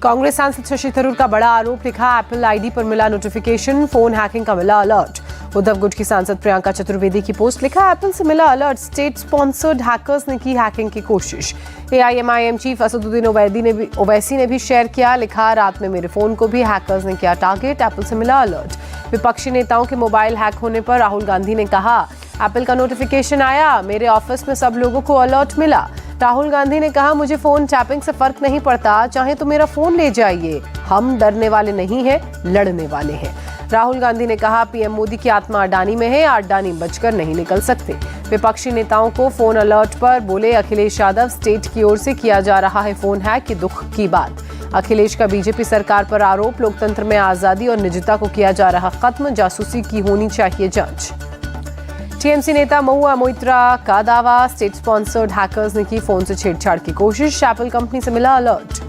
कांग्रेस सांसद शशि थरूर का बड़ा आरोप, लिखा एप्पल आईडी पर मिला नोटिफिकेशन, फोन हैकिंग का मिला अलर्ट। उद्धव गुट की सांसद प्रियंका चतुर्वेदी की पोस्ट, लिखा एप्पल से मिला अलर्ट, स्टेट स्पॉन्सर्ड हैकर्स ने की हैकिंग की कोशिश। एआईएमआईएम चीफ असदुद्दीन ओवैसी ने भी शेयर किया, लिखा रात में मेरे फोन को भी हैकर्स ने किया टारगेट, एप्पल से मिला अलर्ट। विपक्षी नेताओं के मोबाइल हैक होने पर राहुल गांधी ने कहा, एप्पल का नोटिफिकेशन आया, मेरे ऑफिस में सब लोगों को अलर्ट मिला। राहुल गांधी ने कहा, मुझे फोन टैपिंग से फर्क नहीं पड़ता, चाहे तो मेरा फोन ले जाइए, हम डरने वाले नहीं हैं, लड़ने वाले हैं। राहुल गांधी ने कहा, पीएम मोदी की आत्मा अडानी में है, अडानी बचकर नहीं निकल सकते। विपक्षी नेताओं को फोन अलर्ट पर बोले अखिलेश यादव, स्टेट की ओर से किया जा रहा है फोन हैक, ये दुख की बात। अखिलेश का बीजेपी सरकार पर आरोप, लोकतंत्र में आजादी और निजता को किया जा रहा खत्म, जासूसी की होनी चाहिए जांच। टीएमसी नेता महुआ मोइत्रा का दावा, स्टेट स्पॉन्सर्ड हैकर्स ने की फोन से छेड़छाड़ की कोशिश, एप्पल कंपनी से मिला अलर्ट।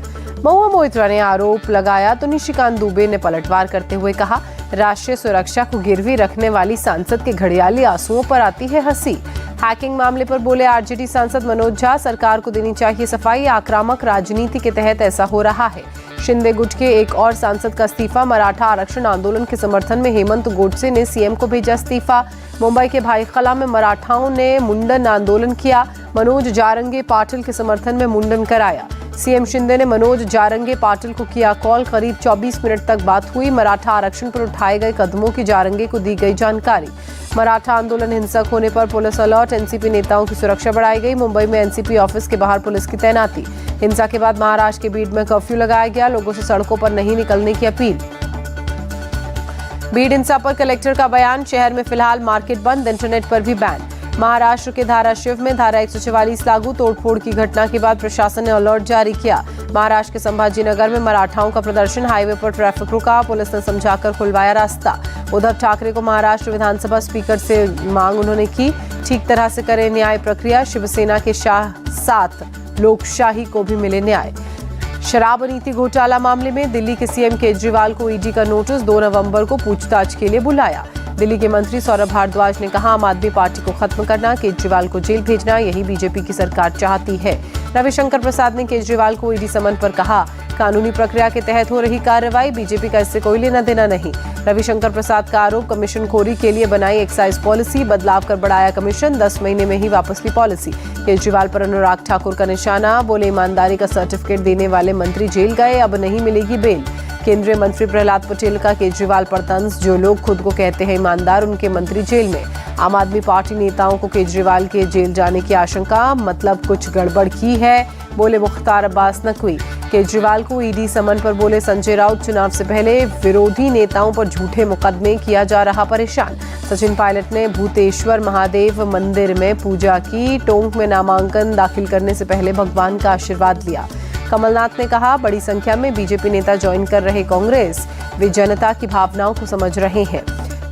महुआ मोइत्रा ने आरोप लगाया तो निशिकांत दुबे ने पलटवार करते हुए कहा, राष्ट्रीय सुरक्षा को गिरवी रखने वाली सांसद के घड़ियाली आंसुओं पर आती है हंसी। हैकिंग मामले पर बोले आरजेडी सांसद मनोज झा, सरकार को देनी चाहिए सफाई, आक्रामक राजनीति के तहत ऐसा हो रहा है। शिंदे गुट के एक और सांसद का इस्तीफा, मराठा आरक्षण आंदोलन के समर्थन में हेमंत गोडसे ने सीएम को भेजा इस्तीफा। मुंबई के भाईखला में मराठाओं ने मुंडन आंदोलन किया, मनोज जारंगे पाटिल के समर्थन में मुंडन कराया। सीएम शिंदे ने मनोज जारंगे पाटिल को किया कॉल, करीब 24 मिनट तक बात हुई। मराठा आरक्षण पर उठाए गए कदमों की जारंगे को दी गई जानकारी। मराठा आंदोलन हिंसक होने पर पुलिस अलर्ट, एनसीपी नेताओं की सुरक्षा बढ़ाई गई। मुंबई में एनसीपी ऑफिस के बाहर पुलिस की तैनाती। हिंसा के बाद महाराष्ट्र के बीड में कर्फ्यू लगाया गया, लोगों से सड़कों पर नहीं निकलने की अपील। बीड हिंसा पर कलेक्टर का बयान, शहर में फिलहाल मार्केट बंद, इंटरनेट पर भी बैन। महाराष्ट्र के धाराशिव में धारा 144 लागू, तोड़फोड़ की घटना के बाद प्रशासन ने अलर्ट जारी किया। महाराष्ट्र के संभाजी नगर में मराठाओं का प्रदर्शन, हाईवे पर ट्रैफिक रुका, पुलिस ने समझाकर खुलवाया रास्ता। उद्धव ठाकरे को महाराष्ट्र विधानसभा स्पीकर से मांग उन्होंने की, ठीक तरह से करे न्याय प्रक्रिया, शिवसेना के साथ लोकशाही को भी मिले न्याय। शराब नीति घोटाला मामले में दिल्ली के सीएम केजरीवाल को ईडी का नोटिस, 2 नवंबर को पूछताछ के लिए बुलाया। दिल्ली के मंत्री सौरभ भारद्वाज ने कहा, आम आदमी पार्टी को खत्म करना, केजरीवाल को जेल भेजना, यही बीजेपी की सरकार चाहती है। रविशंकर प्रसाद ने केजरीवाल को ईडी समन पर कहा, कानूनी प्रक्रिया के तहत हो रही कार्रवाई, बीजेपी का इससे कोई लेना देना नहीं। रविशंकर प्रसाद का आरोप, कमीशन खोरी के लिए बनाई एक्साइज पॉलिसी, बदलाव कर बढ़ाया कमीशन, 10 महीने में ही वापस ली पॉलिसी। केजरीवाल पर अनुराग ठाकुर का निशाना, बोले ईमानदारी का सर्टिफिकेट देने वाले मंत्री जेल गए, अब नहीं मिलेगी बेल। केंद्रीय मंत्री प्रहलाद पटेल का केजरीवाल पर तंज, जो लोग खुद को कहते हैं ईमानदार, उनके मंत्री जेल में। आम आदमी पार्टी नेताओं को केजरीवाल के जेल जाने की आशंका, मतलब कुछ गड़बड़ की है, बोले मुख्तार अब्बास नकवी। केजरीवाल को ईडी समन पर बोले संजय राउत, चुनाव से पहले विरोधी नेताओं पर झूठे मुकदमे, किया जा रहा परेशान। सचिन पायलट ने भूतेश्वर महादेव मंदिर में पूजा की, टोंक में नामांकन दाखिल करने से पहले भगवान का आशीर्वाद लिया। कमलनाथ ने कहा, बड़ी संख्या में बीजेपी नेता ज्वाइन कर रहे कांग्रेस, वे जनता की भावनाओं को समझ रहे हैं।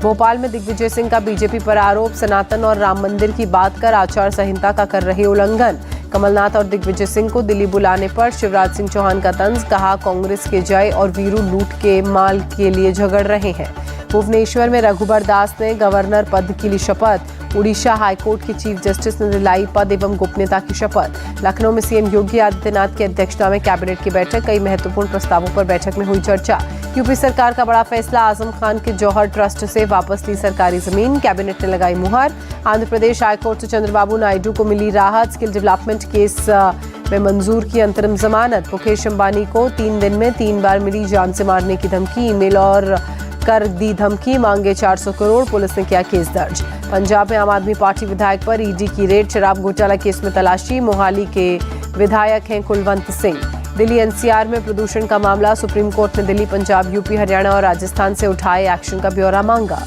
भोपाल में दिग्विजय सिंह का बीजेपी पर आरोप, सनातन और राम मंदिर की बात कर आचार संहिता का कर रहे उल्लंघन। कमलनाथ और दिग्विजय सिंह को दिल्ली बुलाने पर शिवराज सिंह चौहान का तंज, कहा कांग्रेस के जय और वीरू लूट के माल के लिए झगड़ रहे हैं। भुवनेश्वर में रघुबर दास ने गवर्नर पद की ली शपथ, उड़ीसा हाईकोर्ट के चीफ जस्टिस ने दिलाई पद एवं गोपनीयता की शपथ। लखनऊ में सीएम योगी आदित्यनाथ की अध्यक्षता में कैबिनेट की बैठक, कई महत्वपूर्ण प्रस्तावों पर बैठक में हुई चर्चा। यूपी सरकार का बड़ा फैसला, आजम खान के जौहर ट्रस्ट से वापस ली सरकारी जमीन, कैबिनेट ने लगाई मुहर। आंध्र प्रदेश हाईकोर्ट से चंद्रबाबू नायडू को मिली राहत, स्किल डेवलपमेंट केस में मंजूर की अंतरिम जमानत। मुकेश अंबानी को 3 दिन में 3 बार मिली जान से मारने की धमकी, ईमेल और कर दी धमकी, मांगे 400 करोड़, पुलिस ने किया केस दर्ज। पंजाब में आम आदमी पार्टी विधायक पर ईडी की रेड, शराब घोटाला केस में तलाशी, मोहाली के विधायक हैं कुलवंत सिंह। दिल्ली एनसीआर में प्रदूषण का मामला, सुप्रीम कोर्ट ने दिल्ली, पंजाब, यूपी, हरियाणा और राजस्थान से उठाए एक्शन का ब्यौरा मांगा।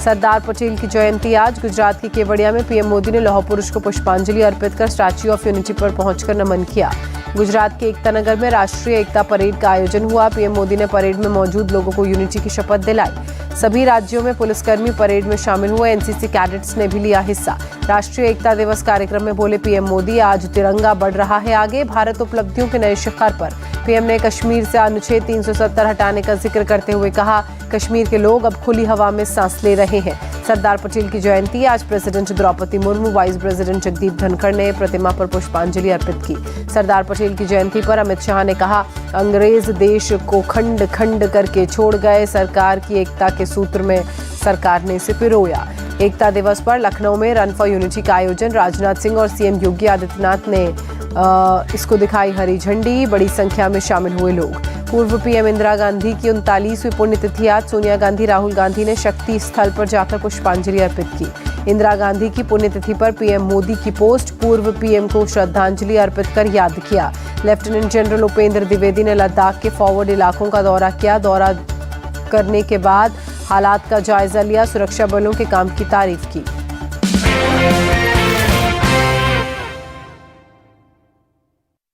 सरदार पटेल की जयंती आज, गुजरात के केवड़िया में पीएम मोदी ने लौह पुरुष को पुष्पांजलि अर्पित कर स्टैच्यू ऑफ यूनिटी पर पहुंचकर नमन किया। गुजरात के एकता नगर में राष्ट्रीय एकता परेड का आयोजन हुआ, पीएम मोदी ने परेड में मौजूद लोगों को यूनिटी की शपथ दिलाई। सभी राज्यों में पुलिसकर्मी परेड में शामिल हुए, एनसीसी कैडेट्स ने भी लिया हिस्सा। राष्ट्रीय एकता दिवस कार्यक्रम में बोले पीएम मोदी, आज तिरंगा बढ़ रहा है आगे, भारत उपलब्धियों के नए शिखर पर। पीएम ने कश्मीर से अनुच्छेद 370 हटाने का जिक्र करते हुए कहा, कश्मीर के लोग अब खुली हवा में सांस ले रहे हैं। सरदार पटेल की जयंती आज president Draupadi Murmu, vice president Jagdeep Dhankhar ने प्रतिमा पर पुष्पांजलि अर्पित की। सरदार पटेल की जयंती पर अमित शाह ने कहा, अंग्रेज देश को खंड खंड करके छोड़ गए, सरकार की एकता के सूत्र में सरकार ने इसे पिरोया। एकता दिवस पर लखनऊ में रन फॉर यूनिटी का आयोजन, राजनाथ सिंह और सीएम योगी आदित्यनाथ ने इसको दिखाई हरी झंडी, बड़ी संख्या में शामिल हुए लोग। पूर्व पीएम इंदिरा गांधी की 39वीं पुण्यतिथि आज, सोनिया गांधी, राहुल गांधी ने शक्ति स्थल पर जाकर पुष्पांजलि अर्पित की। इंदिरा गांधी की पुण्यतिथि पर पीएम मोदी की पोस्ट, पूर्व पीएम को श्रद्धांजलि अर्पित कर याद किया। लेफ्टिनेंट जनरल उपेंद्र द्विवेदी ने लद्दाख के फॉरवर्ड इलाकों का दौरा किया। दौरा करने के बाद हालात का जायजा लिया, सुरक्षा बलों के काम की तारीफ की।